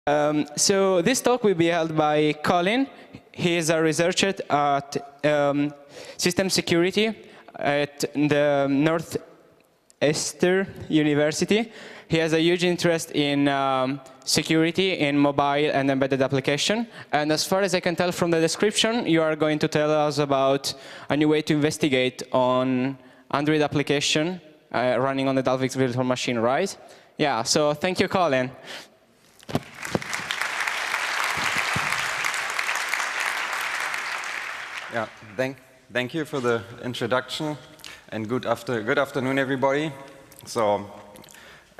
So this talk will be held by Colin. He is a researcher at System Security at the Northeastern University. He has a huge interest in security in mobile and embedded application. And as far as I can tell from the description, you are going to tell us about a new way to investigate on Android application running on the Dalvik virtual machine, right? Yeah, so thank you, Colin. Yeah, thank you for the introduction, and good afternoon, everybody. So,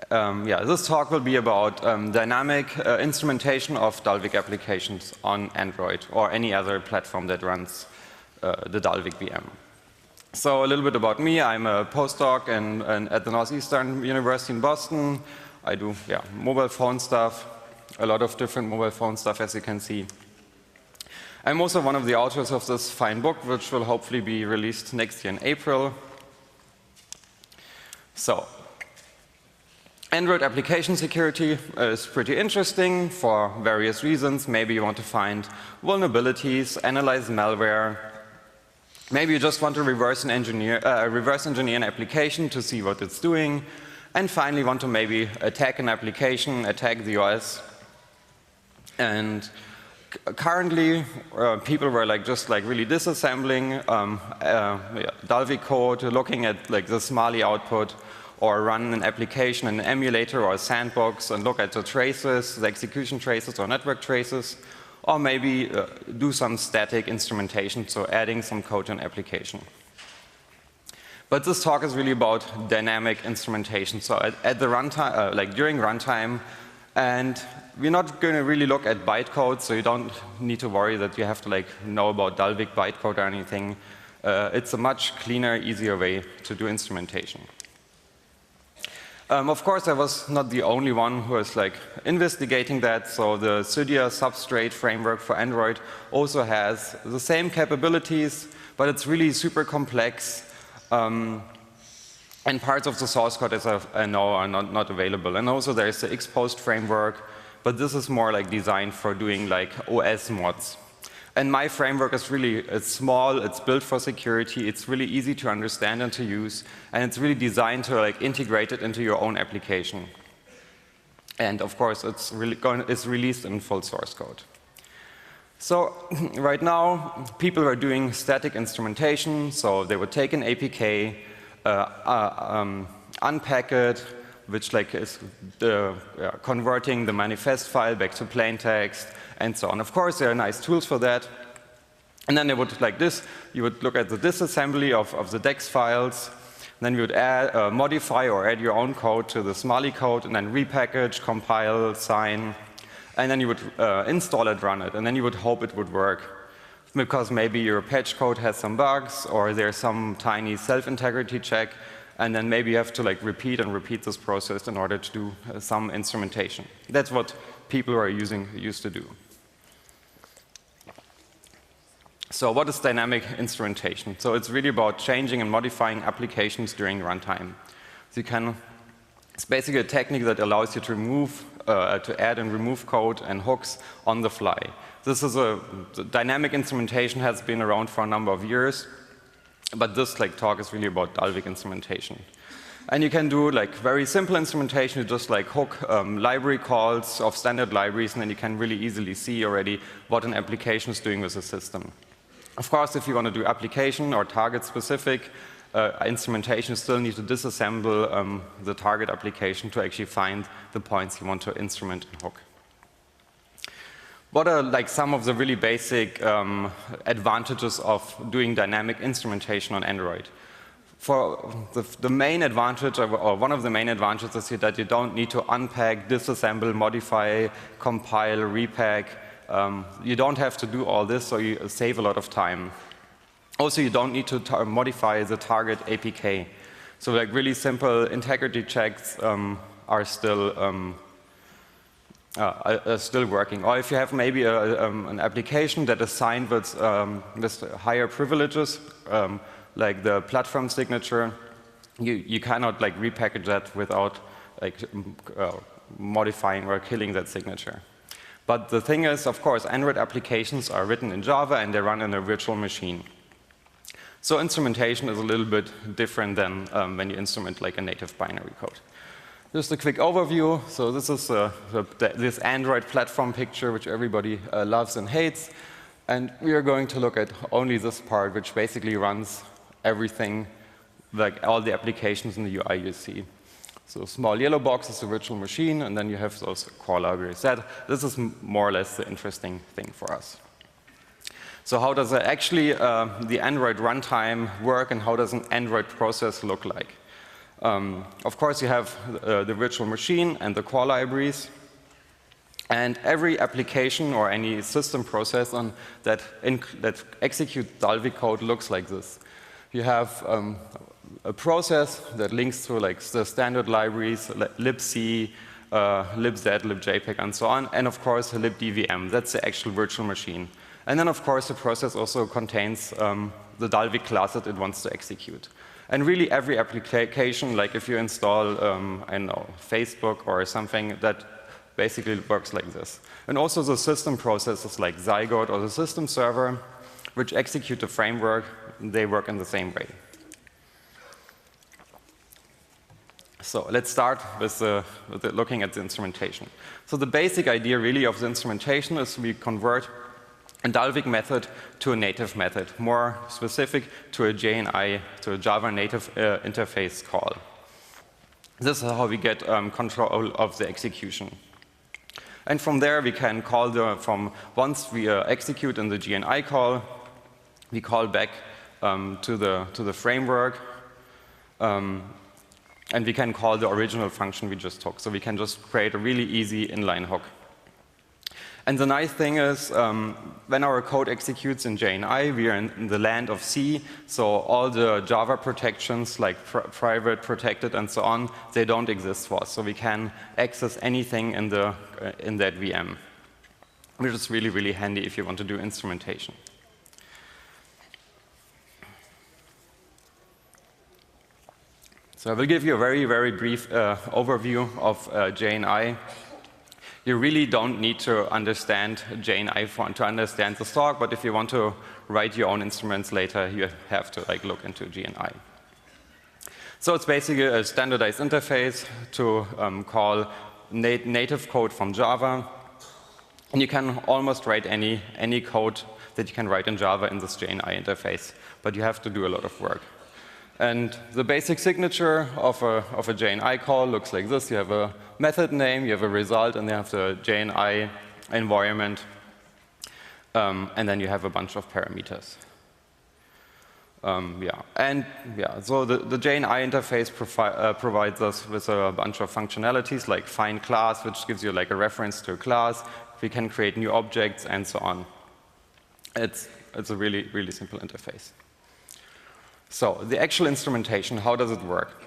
yeah, this talk will be about dynamic instrumentation of Dalvik applications on Android or any other platform that runs the Dalvik VM. So, a little bit about me. I'm a postdoc at the Northeastern University in Boston. I do mobile phone stuff, a lot of different mobile phone stuff, as you can see. I'm also one of the authors of this fine book, which will hopefully be released next year in April. So, Android application security is pretty interesting for various reasons. Maybe you want to find vulnerabilities, analyze malware. Maybe you just want to reverse engineer an application to see what it's doing. And finally, want to maybe attack an application, attack the OS. And currently, people were just really disassembling Dalvik code, looking at the Smali output, or run an application in an emulator or a sandbox and look at the traces, the execution traces or network traces, or maybe do some static instrumentation, so adding some code to an application. But this talk is really about dynamic instrumentation. So at the runtime, during runtime, and we're not going to really look at bytecode, so you don't need to worry that you have to know about Dalvik bytecode or anything. It's a much cleaner, easier way to do instrumentation. Of course, I was not the only one who was investigating that. So the Cydia substrate framework for Android also has the same capabilities, but it's really super complex. And parts of the source code, as I know, are not available. And also there's the Xpost framework, but this is more designed for doing OS mods. And my framework is it's small, it's built for security, it's really easy to understand and to use, and it's really designed to integrate it into your own application. And of course, it's released in full source code. So right now, people are doing static instrumentation, so they would take an APK, unpack it, which is converting the manifest file back to plain text, and so on. Of course, there are nice tools for that. And then they would, you would look at the disassembly of the DEX files. Then you would modify or add your own code to the Smali code, and then repackage, compile, sign. And then you would install it, run it, and then you would hope it would work. Because maybe your patch code has some bugs, or there's some tiny self-integrity check, and then maybe you have to repeat and repeat this process in order to do some instrumentation. That's what people are used to do. So what is dynamic instrumentation? So it's really about changing and modifying applications during runtime. So it's basically a technique that allows you to to add and remove code and hooks on the fly. The dynamic instrumentation has been around for a number of years, but this talk is really about Dalvik instrumentation. And you can do very simple instrumentation. You just hook library calls of standard libraries, and then you can really easily see already what an application is doing with the system. Of course, if you want to do application or target specific instrumentation, you still need to disassemble the target application to actually find the points you want to instrument and hook. What are some of the really basic advantages of doing dynamic instrumentation on Android? For the main advantage, or one of the main advantages, is that you don't need to unpack, disassemble, modify, compile, repack. You don't have to do all this, so you save a lot of time. Also, you don't need to modify the target APK. So really simple integrity checks are still working. Or if you have maybe an application that is signed with higher privileges, like the platform signature, you cannot repackage that without modifying or killing that signature. But the thing is, of course, Android applications are written in Java and they run in a virtual machine. So instrumentation is a little bit different than when you instrument like a native binary code. Just a quick overview. So this is this Android platform picture, which everybody loves and hates. And we are going to look at only this part, which basically runs everything, like all the applications in the UI you see. So small yellow box is a virtual machine, and then you have those core libraries. This is more or less the interesting thing for us. So how does actually the Android runtime work, and how does an Android process look like? Of course, you have the virtual machine and the core libraries. And every application or any system process that executes Dalvik code looks like this. You have a process that links to like the standard libraries, libc, libz, libjpeg, and so on, and of course libdvm. That's the actual virtual machine. And then, of course, the process also contains the Dalvik class that it wants to execute. And really, every application, like if you install, I don't know, Facebook or something, that basically works like this. And also the system processes like Zygote or the system server, which execute the framework, they work in the same way. So let's start with looking at the instrumentation. So the basic idea really of the instrumentation is we convert a Dalvik method to a native method, more specific to a JNI, to a Java native interface call. This is how we get control of the execution. And from there we can call once we execute in the JNI call, we call back to the framework, and we can call the original function we just took. So we can just create a really easy inline hook. And the nice thing is, when our code executes in JNI, we are in the land of C, so all the Java protections, like private, protected, and so on, they don't exist for us. So we can access anything in that VM, which is really, really handy if you want to do instrumentation. So I will give you a very, very brief overview of JNI. You really don't need to understand JNI to understand the talk, but if you want to write your own instruments later, you have to look into JNI. So it's basically a standardized interface to call native code from Java. And you can almost write any code that you can write in Java in this JNI interface, but you have to do a lot of work. And the basic signature of a JNI call looks like this. You have a method name, you have a result, and you have the JNI environment. And then you have a bunch of parameters. So the JNI interface provides us with a bunch of functionalities like find class, which gives you like a reference to a class. We can create new objects and so on. It's a really, really simple interface. So the actual instrumentation, how does it work?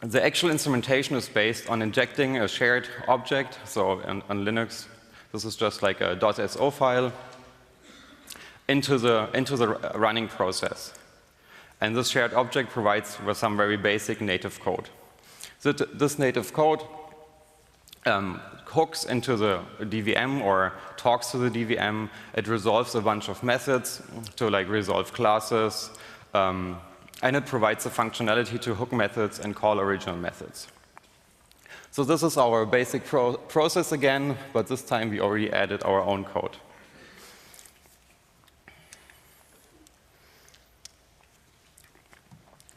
The actual instrumentation is based on injecting a shared object. So on Linux, this is just like a .so file into the running process. And this shared object provides with some very basic native code. So this native code hooks into the DVM or talks to the DVM. It resolves a bunch of methods to like resolve classes. And it provides the functionality to hook methods and call original methods. So this is our basic process again, but this time we already added our own code.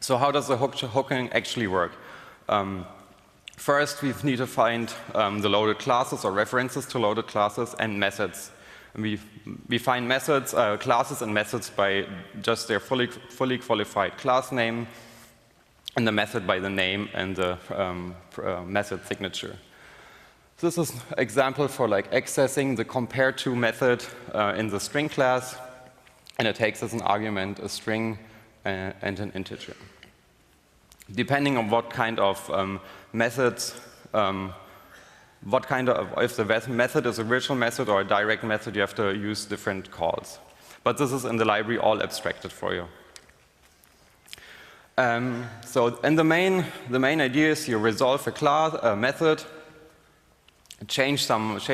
So how does the hooking actually work? First, we need to find the loaded classes or references to loaded classes and methods. We find methods, classes and methods by just their fully qualified class name, and the method by the name and the method signature. This is an example for like accessing the compare to method in the string class, and it takes as an argument a string and an integer. Depending on what kind of methods, if the method is a virtual method or a direct method, you have to use different calls. But this is in the library all abstracted for you. And the main idea is you resolve a method, change some of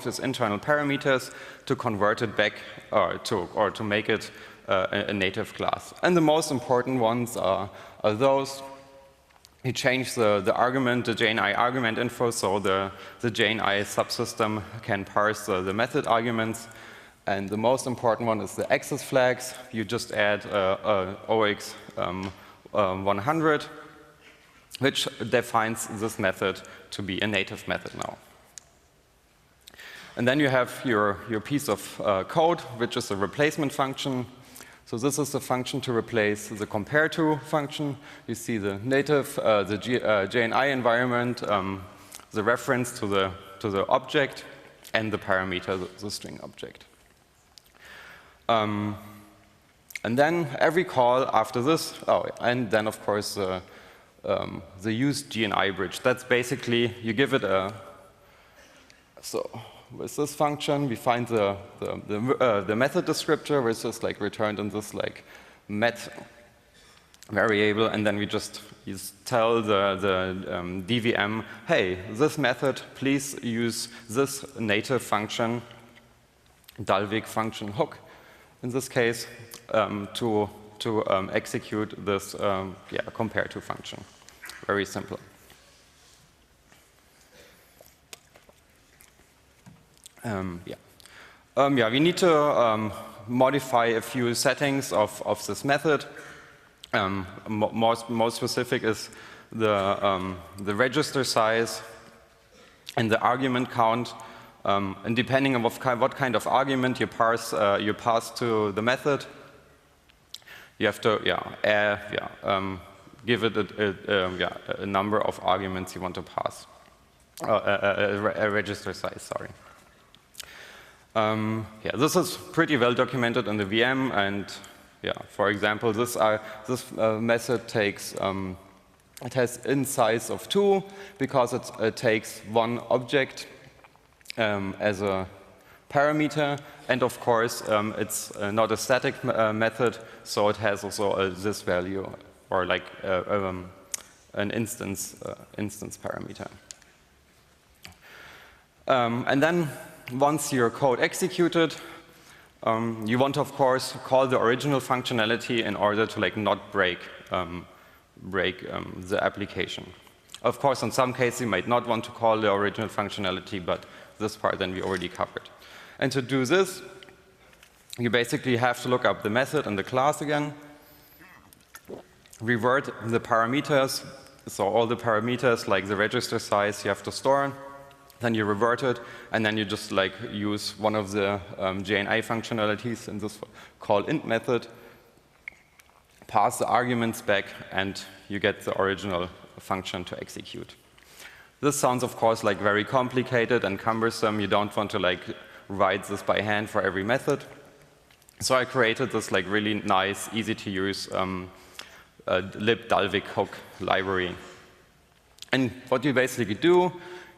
its internal parameters to convert it back or to make it a native class. And the most important ones are those. You change the argument, the JNI argument info, so the JNI subsystem can parse the method arguments. And the most important one is the access flags. You just add OX 100, which defines this method to be a native method now. And then you have your piece of code, which is a replacement function. So this is the function to replace the compare to function. You see the native, the JNI environment, the reference to the object, and the parameter, the string object. And then every call after this, and then of course the use JNI bridge. That's basically, you give it a, so with this function, we find the method descriptor, which is like returned in this like met variable, and then we just tell the DVM, hey, this method, please use this native function, Dalvik function hook, in this case, to execute this compare to function. Very simple. We need to modify a few settings of this method. More specific is the register size and the argument count. And depending on what kind of argument you pass to the method, you have to give it a number of arguments you want to pass, a register size. Sorry. This is pretty well documented in the VM, and for example, this method takes it has in size of 2 because it takes one object as a parameter, and of course it's not a static method, so it has also this value, or like an instance parameter. And then once your code executed, you want to of course call the original functionality in order to like not break the application. Of course, in some cases you might not want to call the original functionality, but this part then we already covered. And to do this, you basically have to look up the method and the class again, revert the parameters, so all the parameters like the register size you have to store, then you revert it, and then you just like use one of the JNI functionalities in this call int method, pass the arguments back, and you get the original function to execute. This sounds, of course, like very complicated and cumbersome. You don't want to like write this by hand for every method. So I created this like really nice, easy to use libdalvik hook library. And what you basically do,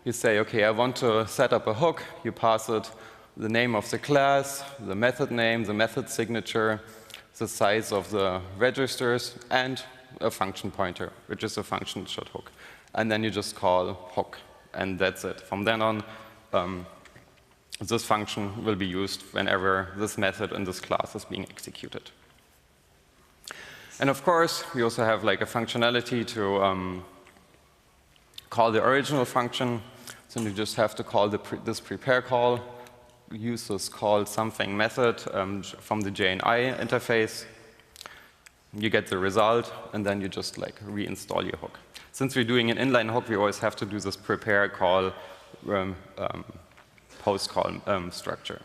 you say, okay, I want to set up a hook. You pass it the name of the class, the method name, the method signature, the size of the registers, and a function pointer, which is a function that should hook. And then you just call hook, and that's it. From then on, this function will be used whenever this method in this class is being executed. And of course, we also have like a functionality to call the original function. So you just have to call this prepare call, use this call something method from the JNI interface. You get the result, and then you just like reinstall your hook. Since we're doing an inline hook, we always have to do this prepare call post call structure.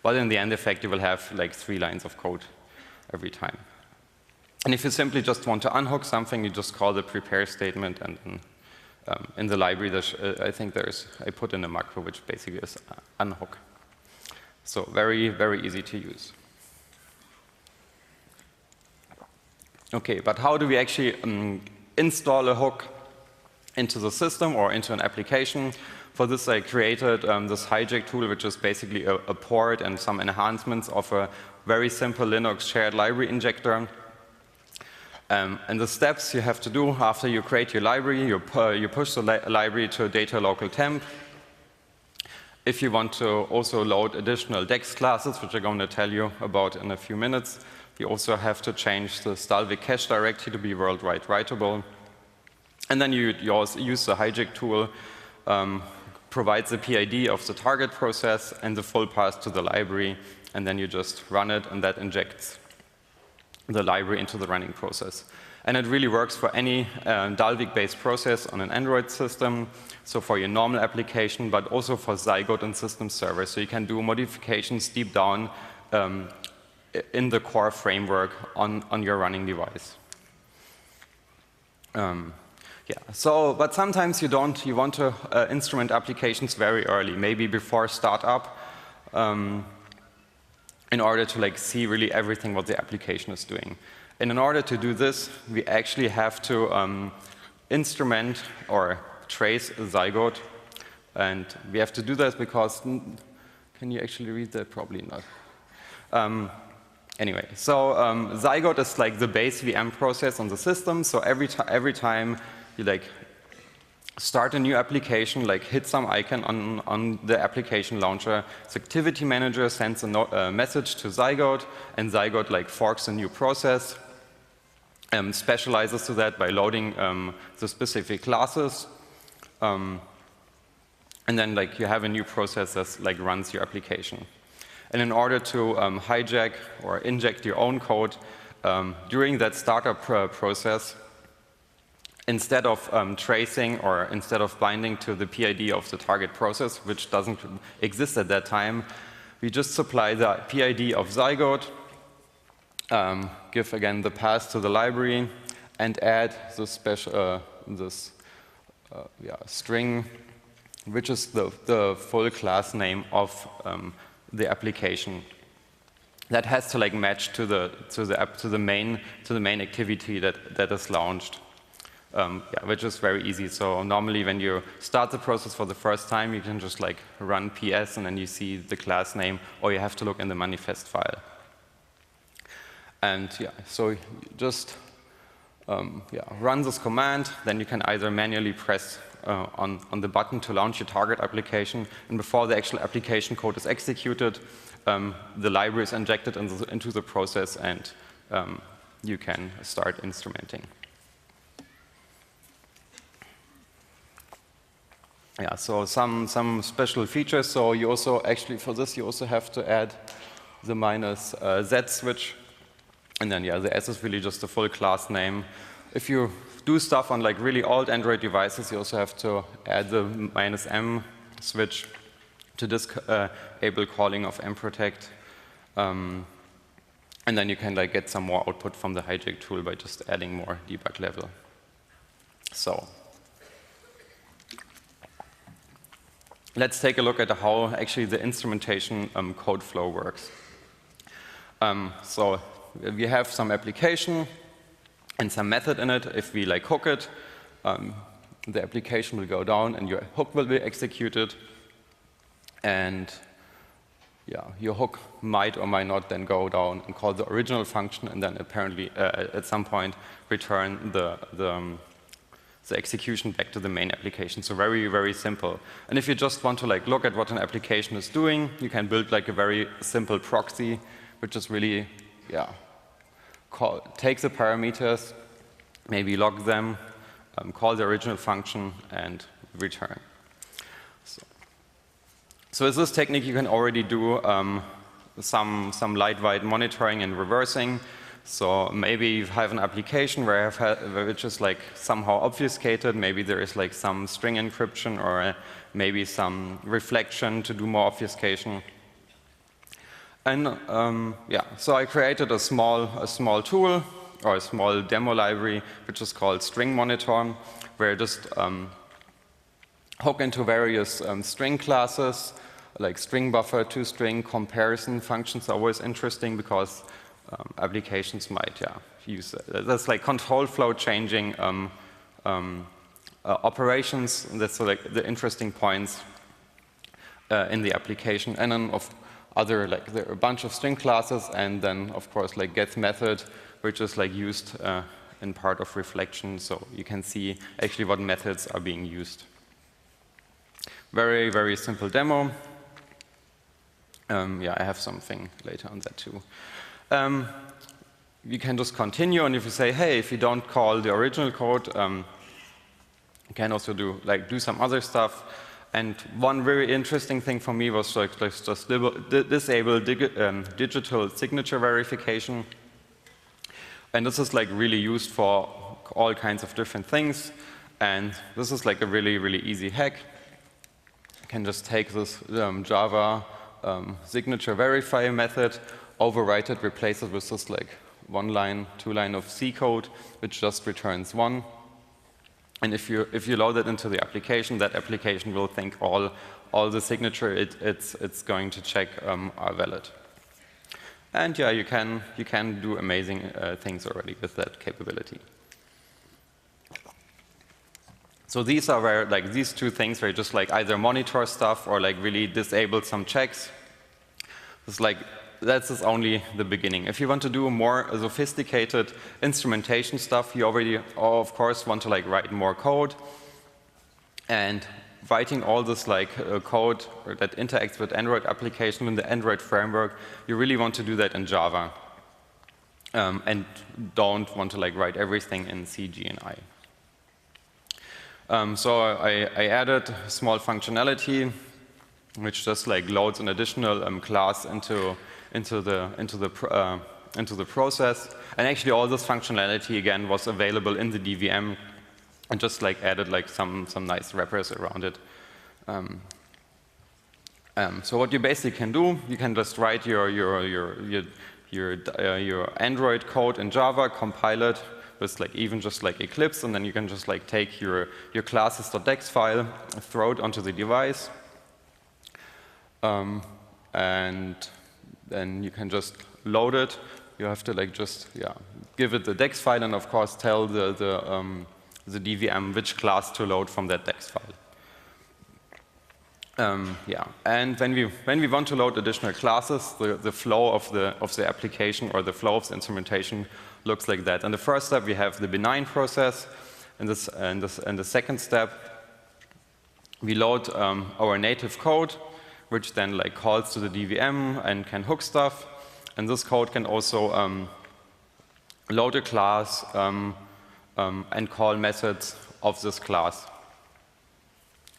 But in the end effect, you will have like 3 lines of code every time. And if you simply just want to unhook something, you just call the prepare statement, and then in the library, I think I put in a macro which basically is unhook. So very, very easy to use. Okay, but how do we actually install a hook into the system or into an application? For this, I created this hijack tool, which is basically a port and some enhancements of a very simple Linux shared library injector. And the steps you have to do after you create your library, you push the library to a data local temp. if you want to also load additional DEX classes, which I'm going to tell you about in a few minutes, you also have to change the Stalvik cache directory to be worldwide writable. And then you also use the hijack tool, provides the PID of the target process and the full path to the library, and then you just run it, and that injects the library into the running process. And it really works for any Dalvik-based process on an Android system, so for your normal application, but also for Zygote and system server. So you can do modifications deep down in the core framework on your running device. Yeah. So, but sometimes you want to instrument applications very early, maybe before startup, in order to like see really everything what the application is doing. And in order to do this, we actually have to instrument or trace Zygote, and we have to do that because can you actually read that? Probably not. Anyway, so Zygote is like the base VM process on the system. So every time you like start a new application, like hit some icon on the application launcher, the activity manager sends a message to Zygote, and Zygote like forks a new process, specializes to that by loading the specific classes, and then like you have a new process that like runs your application. And in order to hijack or inject your own code during that startup process, instead of tracing or instead of binding to the PID of the target process, which doesn't exist at that time, we just supply the PID of Zygote, give again the path to the library, and add this special string, which is the full class name of the application. That has to like match to the main activity that is launched. Which is very easy. So normally when you start the process for the first time, you can just like run PS and then you see the class name, or you have to look in the manifest file. And yeah, so you just run this command, then you can either manually press on the button to launch your target application, and before the actual application code is executed, the library is injected into the process, and you can start instrumenting. Yeah, so some special features. So you also actually for this you also have to add the -z switch, and then yeah, the S is really just the full class name. If you do stuff on like really old Android devices, you also have to add the -m switch to disable calling of mprotect, and then you can like get some more output from the hijack tool by just adding more debug level. So let's take a look at how actually the instrumentation code flow works. So we have some application and some method in it. If we like hook it, the application will go down and your hook will be executed. And yeah, your hook might or might not then go down and call the original function, and then apparently at some point return the execution back to the main application. So very, very simple. And if you just want to like look at what an application is doing, you can build like a very simple proxy, which is really, take the parameters, maybe log them, call the original function, and return. So with this technique, you can already do some lightweight monitoring and reversing. So maybe you have an application which is like somehow obfuscated. Maybe there is like some string encryption, or maybe some reflection to do more obfuscation. And so I created a small tool or a small demo library, which is called String Monitor, where I just hook into various string classes, like string buffer, toString, comparison functions are always interesting because applications might use it. That's like control flow changing operations. That's like the interesting points in the application. And then there are a bunch of string classes, and then of course like get method, which is like used in part of reflection, so you can see actually what methods are being used. Very, very simple demo. Yeah, I have something later on that too. You can just continue, and if you say, hey, if you don't call the original code, you can also do some other stuff. And one very interesting thing for me was just disable digital signature verification. And this is really used for all kinds of different things. And this is a really, really easy hack. You can just take this Java signature verify method, overwrite it, replace it with this 1 line, 2 line of C code, which just returns 1. And if you load it into the application, that application will think all the signature it's going to check are valid. And yeah, you can do amazing things already with that capability. So these are where these two things where you just either monitor stuff or really disable some checks. It's that's only the beginning. If you want to do more sophisticated instrumentation stuff, you already, of course, want to write more code. And writing all this code that interacts with Android application in the Android framework, you really want to do that in Java. And don't want to write everything in C, G, and I. So I added small functionality, which just loads an additional class into the process. And actually all this functionality again was available in the DVM, and just added some nice wrappers around it. So what you basically can do, you can just write your Android code in Java, compile it with even just Eclipse, and then you can just take your classes.dex file, throw it onto the device, and then you can just load it. You have to give it the dex file, and of course tell the DVM which class to load from that dex file. Yeah, and when we want to load additional classes, the flow of the application or the flow of the instrumentation looks like that. In the first step, we have the benign process. In the second step, we load our native code, which then calls to the DVM and can hook stuff. And this code can also load a class and call methods of this class.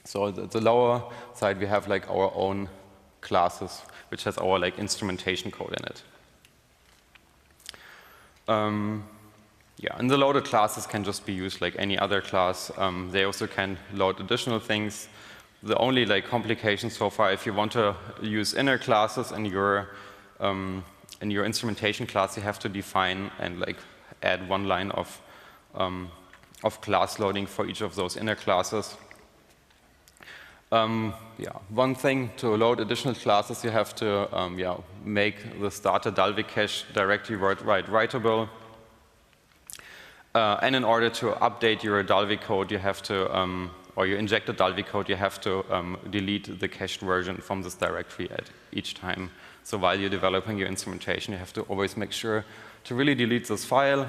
So the lower side, we have our own classes, which has our instrumentation code in it. Yeah, and the loaded classes can just be used like any other class. They also can load additional things. The only complication so far, if you want to use inner classes in your instrumentation class, you have to define and add 1 line of class loading for each of those inner classes. Yeah, one thing to load additional classes, you have to make the starter Dalvik cache directly writable. And in order to update your Dalvik code, you have to, or your injected Dalvik code, you have to delete the cached version from this directory at each time. So while you're developing your instrumentation, you have to always make sure to really delete this file,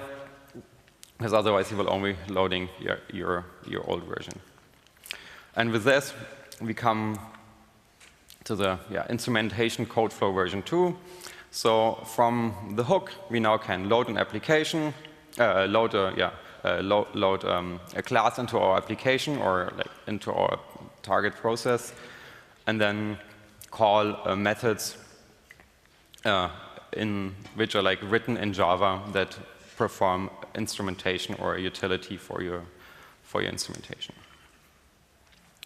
because otherwise you will only loading your old version. And with this, we come to the instrumentation code flow version 2. So from the hook, we now can load an application, load a class into our application or into our target process, and then call methods which are written in Java that perform instrumentation or a utility for your instrumentation.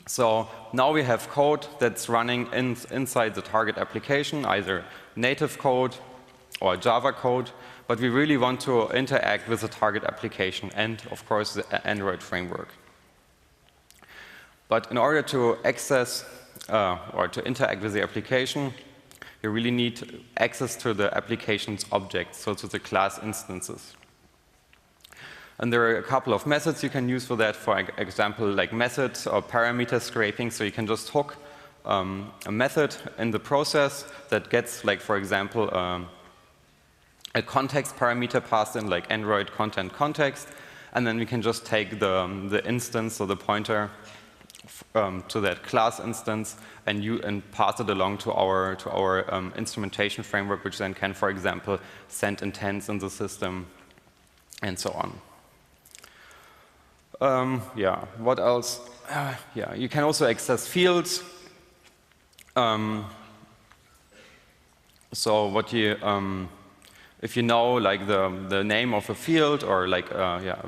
So now we have code that's running inside the target application, either native code or Java code, but we really want to interact with the target application and, of course, the Android framework. But in order to access or to interact with the application, you really need access to the application's objects, so to the class instances. And there are a couple of methods you can use for that, for example, like methods or parameter scraping. So you can just hook a method in the process that gets, for example, a context parameter passed in, like Android content context, and then we can just take the instance or the pointer to that class instance and pass it along to our instrumentation framework, which then can, for example, send intents in the system and so on. Yeah, what else? Yeah, you can also access fields. So what you, if you know like the name of a field or like yeah,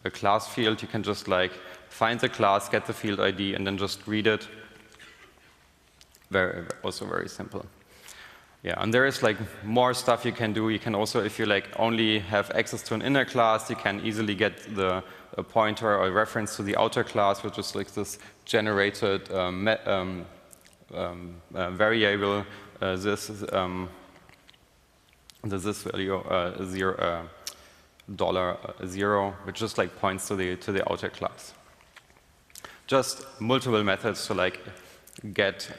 a class field, you can just like find the class, get the field ID, and then just read it. Also very simple. Yeah, and there is like more stuff you can do. You can also, if you like only have access to an inner class, you can easily get a pointer or a reference to the outer class, which is like this generated variable. This value $0, which just like points to the outer class. Just multiple methods to like get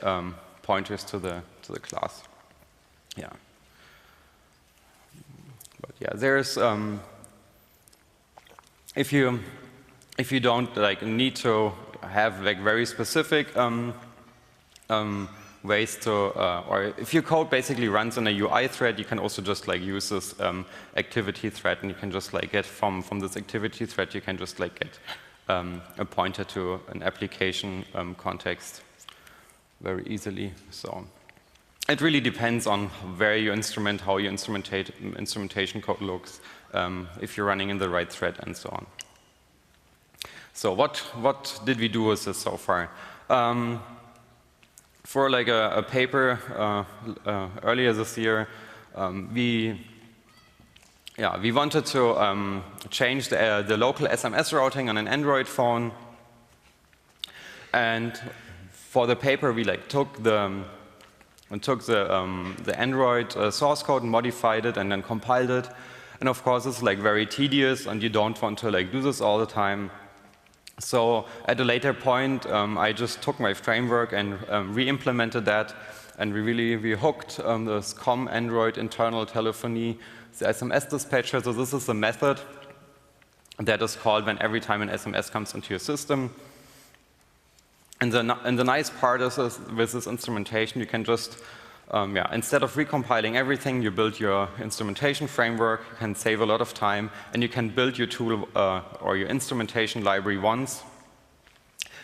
pointers to the class. Yeah. But yeah, there's if you don't like need to have like very specific ways to, or if your code basically runs in a UI thread, you can also just like use this activity thread, and you can just like get from this activity thread, you can just like get a pointer to an application context very easily. So it really depends on where you instrument, how your instrumentation code looks, if you're running in the right thread, and so on. So what did we do with this so far? For like a paper earlier this year, we wanted to change the local SMS routing on an Android phone, and for the paper we like took the Android source code and modified it and then compiled it. And of course it's like very tedious, and you don't want to like do this all the time. So at a later point, I just took my framework and re-implemented that, and we hooked this COM Android internal telephony, the SMS dispatcher. So this is a method that is called when every time an SMS comes into your system. And the nice part is with this instrumentation, you can just instead of recompiling everything, you build your instrumentation framework, you can save a lot of time, and you can build your tool or your instrumentation library once,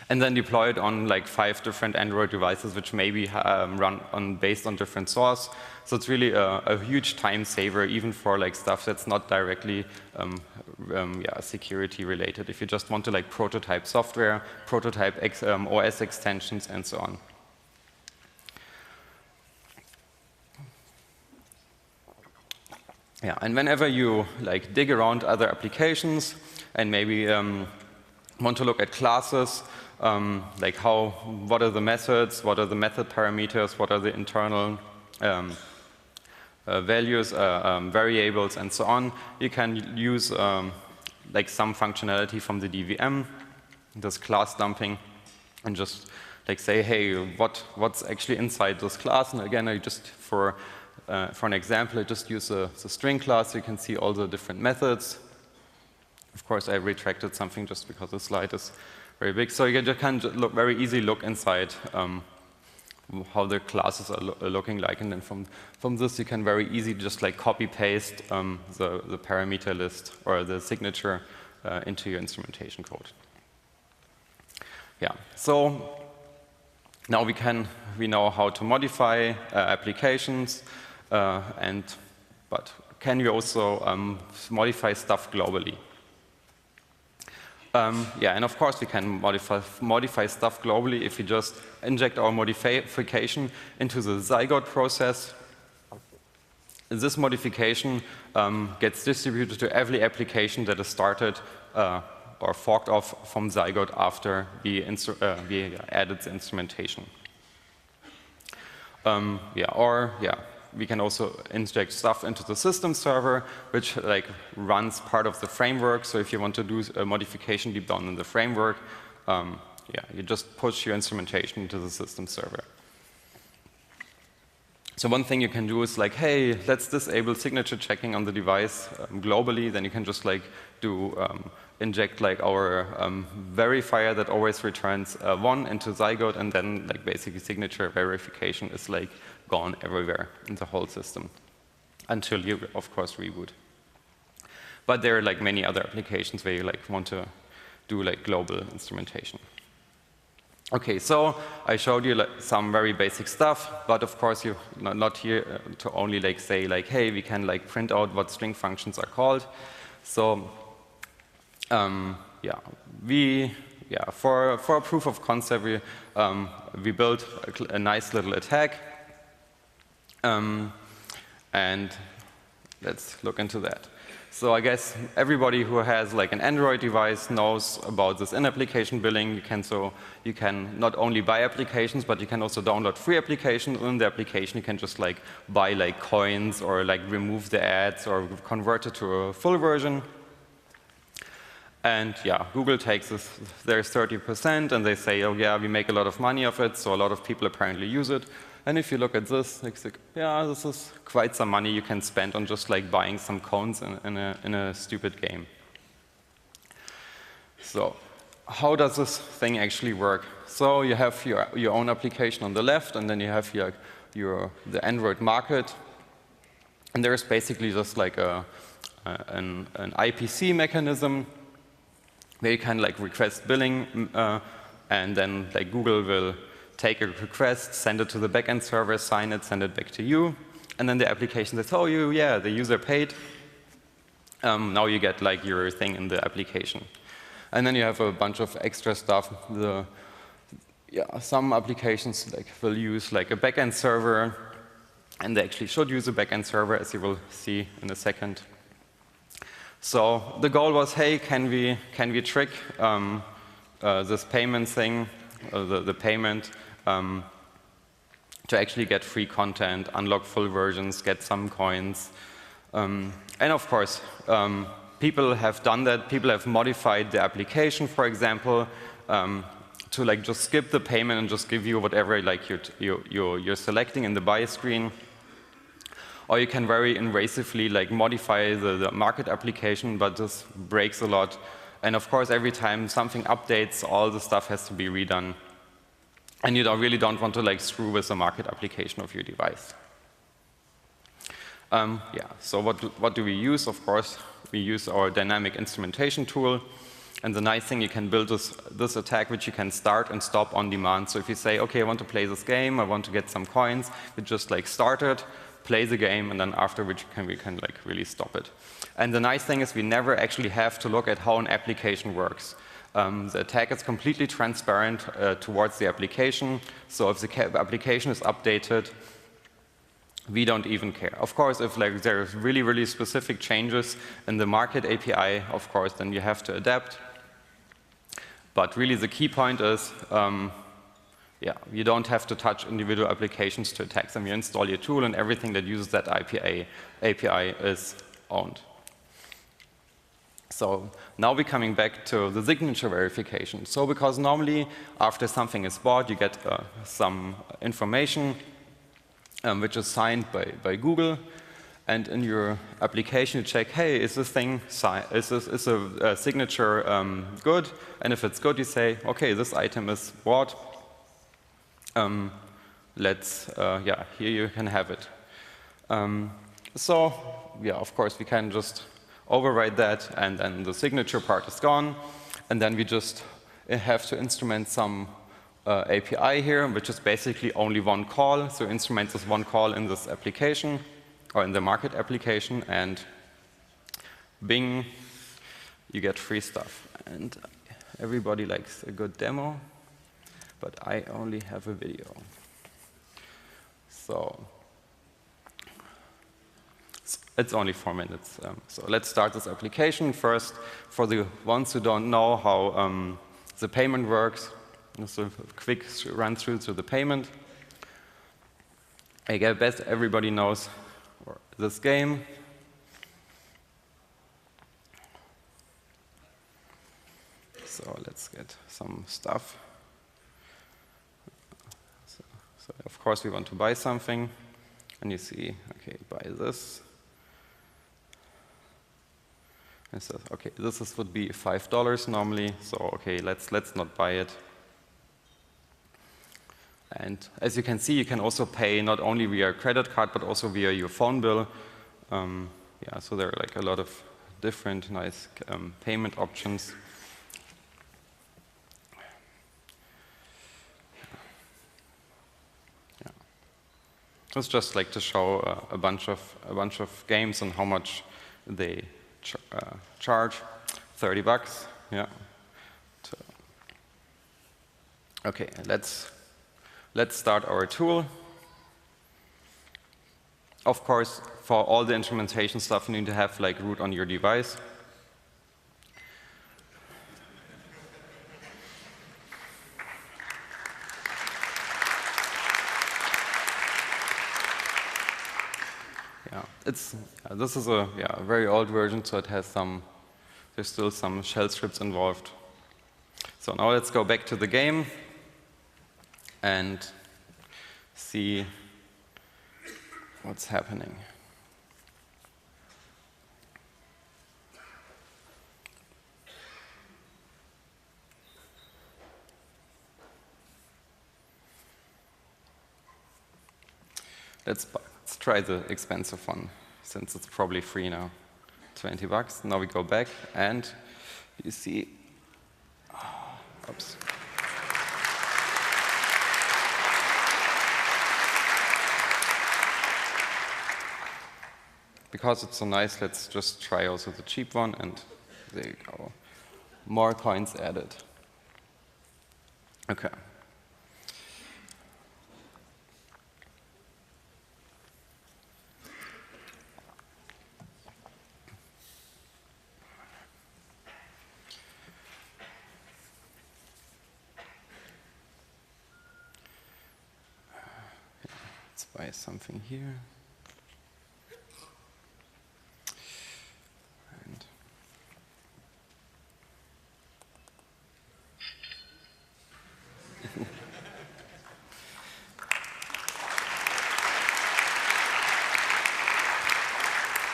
and then deploy it on like 5 different Android devices, which maybe run based on different source. So it's really a huge time saver, even for like stuff that's not directly security related. If you just want to like prototype software, prototype OS extensions, and so on. Yeah, and whenever you like dig around other applications and maybe want to look at classes, like what are the methods, what are the method parameters, what are the internal values, variables, and so on, you can use like some functionality from the DVM, this class dumping, and just like say, hey, what's actually inside this class? And again, I just for an example, I just use the string class. You can see all the different methods. Of course, I retracted something just because the slide is very big. So you can very easily look inside how the classes are looking like. And then from this, you can very easily just like copy paste the parameter list or the signature into your instrumentation code. Yeah. So now we know how to modify applications. But can you also modify stuff globally? Yeah, and of course we can modify stuff globally if we just inject our modification into the Zygote process. This modification gets distributed to every application that is started or forked off from Zygote after we added the instrumentation. We can also inject stuff into the system server, which like runs part of the framework. So if you want to do a modification deep down in the framework, you just push your instrumentation into the system server. So one thing you can do is like, hey, let's disable signature checking on the device globally. Then you can just like do inject like our verifier that always returns 1 into Zygote, and then like basically signature verification is like gone everywhere in the whole system until you, of course, reboot. But there are like many other applications where you like want to do like global instrumentation. Okay, so I showed you like some very basic stuff, but of course you're not here to only like say like, hey, we can like print out what string functions are called. So for a proof of concept, we built a nice little attack, and let's look into that. So I guess everybody who has like an Android device knows about this in-application billing. You can not only buy applications, but you can also download free applications. In the application, you can just like buy like coins or like remove the ads or convert it to a full version. And yeah, Google takes their 30% and they say, oh yeah, we make a lot of money of it, so a lot of people apparently use it. And if you look at this, it's like, yeah, this is quite some money you can spend on just like buying some cones in a stupid game. So how does this thing actually work? So you have your own application on the left, and then you have the Android market. And there's basically just like an IPC mechanism where you can like request billing, and then like Google will take a request, send it to the backend server, sign it, send it back to you, and then the application says, oh, yeah, the user paid. Now you get like your thing in the application. And then you have a bunch of extra stuff. Some applications like will use like a backend server, and they actually should use a backend server, as you will see in a second. So the goal was, hey, can we trick this payment thing, the payment, to actually get free content, unlock full versions, get some coins. And of course, people have done that. People have modified the application, for example, to like just skip the payment and just give you whatever like you're selecting in the buy screen. Or you can very invasively like modify the market application, but this breaks a lot. And of course, every time something updates, all the stuff has to be redone. And you really don't want to like screw with the market application of your device. So what do we use? Of course, we use our dynamic instrumentation tool. And the nice thing, you can build this attack which you can start and stop on demand. So if you say, okay, I want to play this game, I want to get some coins, you just like start it, play the game, and then after which we can like really stop it. And the nice thing is we never actually have to look at how an application works. The attack is completely transparent towards the application. So if the application is updated, we don't even care. Of course, if like there's really, really specific changes in the market API, of course, then you have to adapt. But really the key point is, you don't have to touch individual applications to attack them. You install your tool, and everything that uses that API is owned. So now we're coming back to the signature verification. So because normally after something is bought, you get some information which is signed by Google. And in your application, you check, hey, is this thing is a signature good? And if it's good, you say, okay, this item is bought. Here you can have it. Of course, we can just override that, and then the signature part is gone. And then we just have to instrument some API here, which is basically only one call. So instrument this one call in this application, or in the market application, and bing, you get free stuff. And everybody likes a good demo, but I only have a video. So it's only 4 minutes. So let's start this application first. For the ones who don't know how the payment works, just a quick run through to the payment. I guess everybody knows this game. So let's get some stuff. So of course we want to buy something. And you see, okay, buy this. It says, okay, would be $5 normally, so okay, let's not buy it. And as you can see, you can also pay not only via credit card, but also via your phone bill. Yeah, so there are like a lot of different nice payment options. Yeah. It's just like to show a bunch of games and how much they charge. $30. Yeah. So, okay, let's start our tool. Of course, for all the instrumentation stuff, you need to have like root on your device. Yeah, this is a very old version, so it has there's still some shell scripts involved. So now let's go back to the game and see what's happening. Let's try the expensive one, since it's probably free now. $20. Now we go back, and you see, oops. Because it's so nice, let's just try also the cheap one, and there you go. More coins added. Okay. Let's buy something here.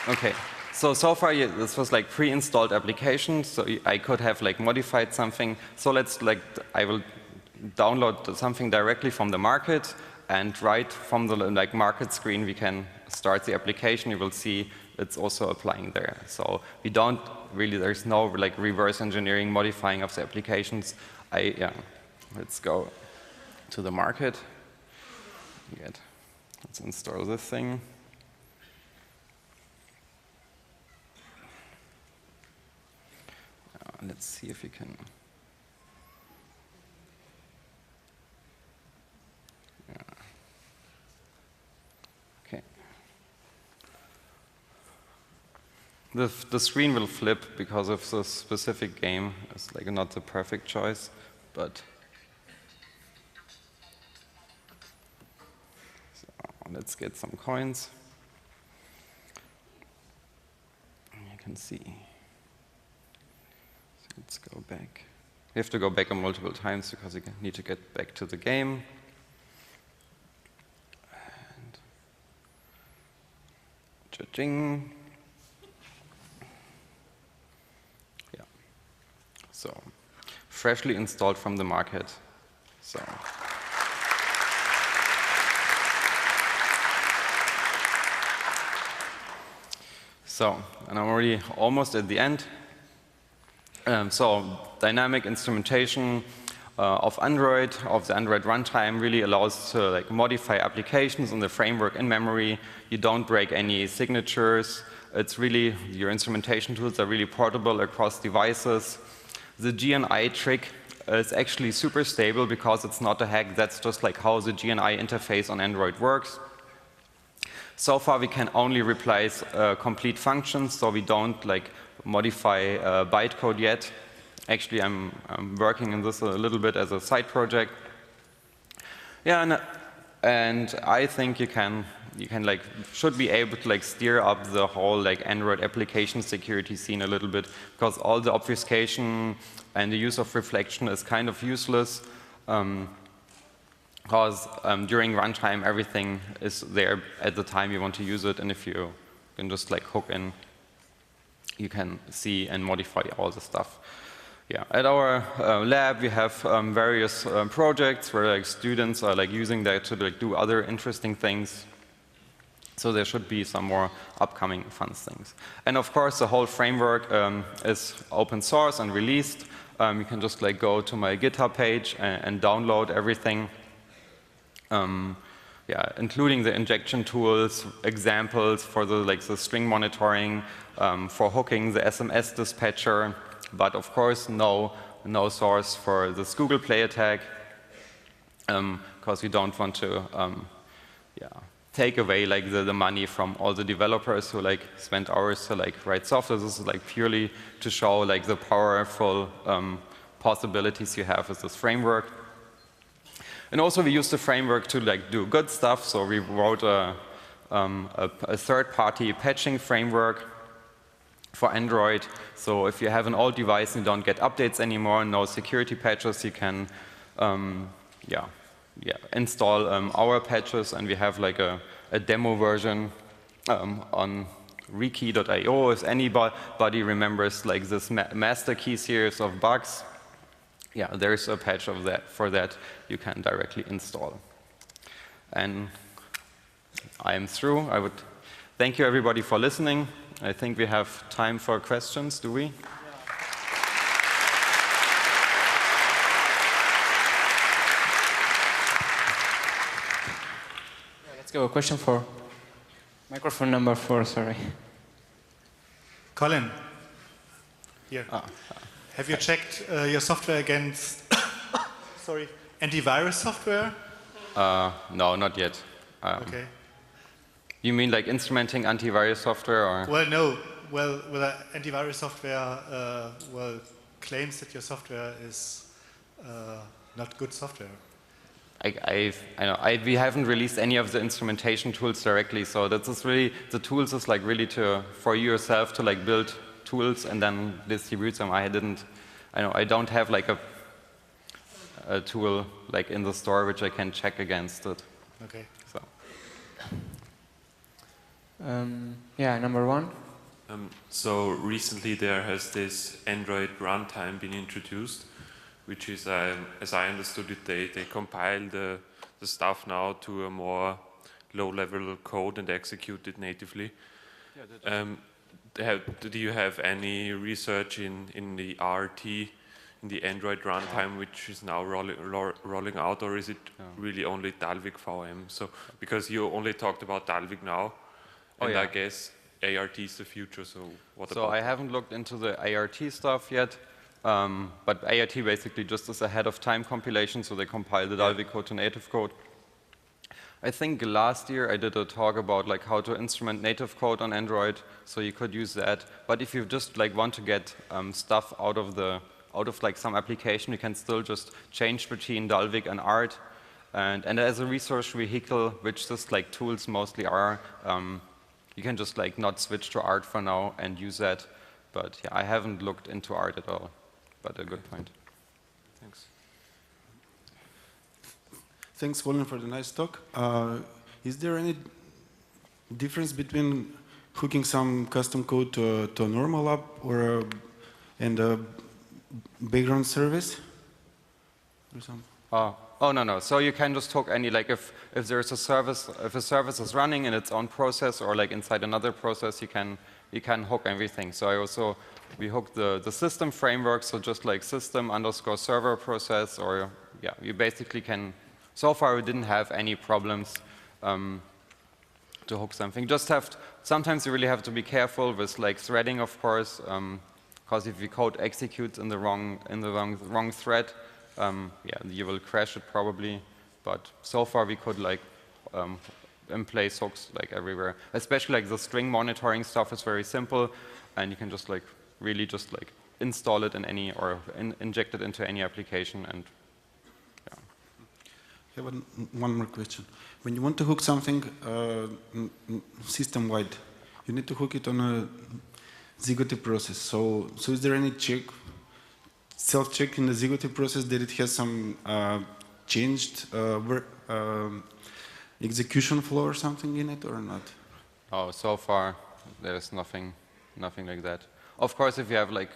Okay, so far this was like pre-installed application, so I could have like modified something. So I will download something directly from the market, and right from the market screen we can start the application. You will see it's also applying there. So we don't really, there's no like reverse engineering modifying of the applications. Let's go to the market. Let's install this thing. Let's see if we can. Okay. The screen will flip because of the specific game. It's like not the perfect choice, but so let's get some coins. You can see. Let's go back. You have to go back multiple times because you need to get back to the game. And cha-ching. Yeah. So, freshly installed from the market. So. And I'm already almost at the end. So dynamic instrumentation of Android, of the Android runtime, really allows to modify applications in the framework in memory. You don't break any signatures. It's really, your instrumentation tools are really portable across devices. The GNI trick is actually super stable because it's not a hack. That's just like how the GNI interface on Android works. So far, we can only replace complete functions, so we don't modify bytecode yet. Actually, I'm working on this a little bit as a side project. Yeah, and I think you should be able to steer up the whole Android application security scene a little bit, because all the obfuscation and the use of reflection is kind of useless. because during runtime, everything is there at the time you want to use it, and if you can just like hook in, you can see and modify all the stuff. Yeah, at our lab, we have various projects where like students are like using that to like do other interesting things. So there should be some more upcoming fun things. And of course, the whole framework is open source and released. You can just like go to my GitHub page and download everything. Yeah, including the injection tools, examples for the string monitoring, for hooking the SMS dispatcher, but of course no source for this Google Play attack, because we don't want to take away like the money from all the developers who like spend hours to like write software. This is like purely to show like the powerful possibilities you have with this framework. And also we use the framework to like do good stuff. So we wrote a third-party patching framework for Android. So if you have an old device and you don't get updates anymore, no security patches, you can install our patches, and we have like a demo version on rekey.io. If anybody remembers like this master key series of bugs, yeah, there's a patch of that for that you can directly install. And I am through. I would thank you everybody for listening. I think we have time for questions, do we? Let's go. A question for microphone number 4, sorry. Colin, here. Have you checked your software against antivirus software? No, not yet. Okay. You mean like instrumenting antivirus software, or? Well, no. Well, antivirus software claims that your software is not good software. We haven't released any of the instrumentation tools directly, so that's just really, the tools is like really for you yourself to like build tools and then distribute them. I don't have like a tool like in the store which I can check against it. Okay. So. Yeah, number 1. So recently there has this Android runtime been introduced, which is, as I understood it, they compile the stuff now to a more low-level code and execute it natively. Do you have any research in the RT, in the Android runtime, which is now rolling out, or is it really only Dalvik VM? So, because you only talked about Dalvik now, and I guess ART is the future, so what about So I haven't looked into the ART stuff yet, but ART basically just is ahead of time compilation, so they compile the Dalvik code to native code. I think last year I did a talk about like how to instrument native code on Android, so you could use that. But if you just like want to get stuff out of like some application, you can still just change between Dalvik and ART. And as a resource vehicle, which just like tools mostly are, you can just like not switch to ART for now and use that. But yeah, I haven't looked into ART at all. But a good point. Thanks. Thanks, Colin, for the nice talk. Is there any difference between hooking some custom code to a normal app or and a background service or something? Oh no. So you can just hook any, like if there's a service, if a service is running in its own process or like inside another process, you can hook everything. So we hook the system framework, so just like system_server process, or yeah, you basically can. So far, we didn't have any problems to hook something. Sometimes you really have to be careful with like threading, of course, because if your code executes in the wrong thread, yeah, you will crash it probably. But so far, we could like in place hooks like everywhere. Especially like the string monitoring stuff is very simple, and you can just like really just like install it in any or inject it into any application and. I have one more question. When you want to hook something system-wide, you need to hook it on a Zigoti process. So is there any self-check in the Zigoti process that it has some changed execution flow or something in it or not? Oh, so far there's nothing like that. Of course, if you have like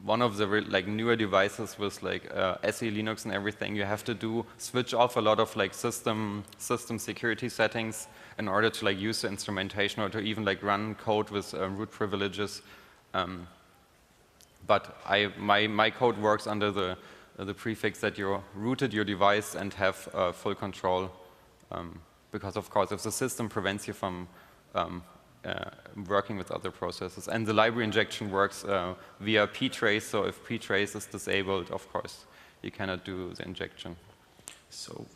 one of the like newer devices with like SE Linux and everything, you have to switch off a lot of like system security settings in order to like use the instrumentation or to even like run code with root privileges. But my code works under the prefix that you rooted your device and have full control. Because of course, if the system prevents you from working with other processes, and the library injection works via ptrace, so if ptrace is disabled, of course, you cannot do the injection. So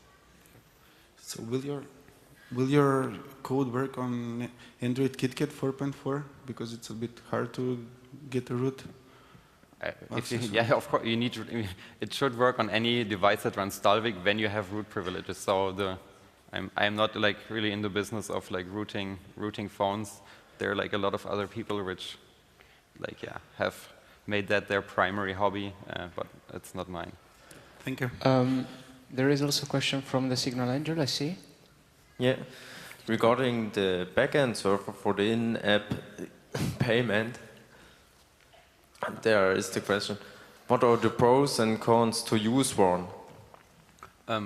will your code work on Android KitKat 4.4? Because it's a bit hard to get a root. Yeah, of course, it should work on any device that runs Dalvik when you have root privileges. So I'm not like really in the business of like rooting phones. There are like a lot of other people which like have made that their primary hobby, but it's not mine. Thank you. There is also a question from the Signal Angel, I see. Yeah, regarding the backend server for the in-app payment, there is the question, what are the pros and cons to use one?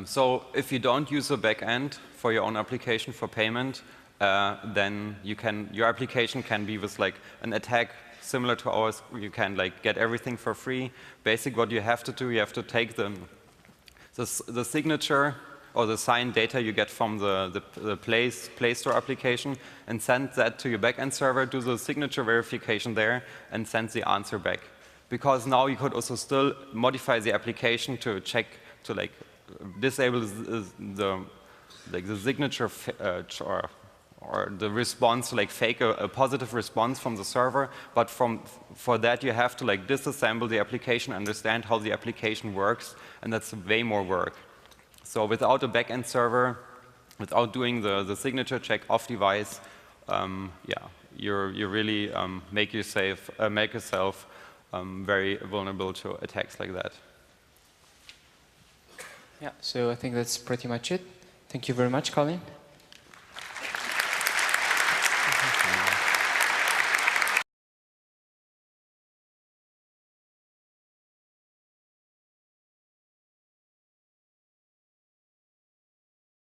So if you don't use a backend for your own application for payment, then your application can be with like an attack similar to ours. You can like get everything for free. Basically, what you have to do, you have to take the signature or the signed data you get from the Play Store application and send that to your backend server, do the signature verification there, and send the answer back. Because now you could also still modify the application to check, to like disable the signature or the response, like fake a positive response from the server. But for that you have to like disassemble the application, understand how the application works, and that's way more work. So without a backend server, without doing the signature check off device, you really make yourself very vulnerable to attacks like that. Yeah, so I think that's pretty much it. Thank you very much, Colin.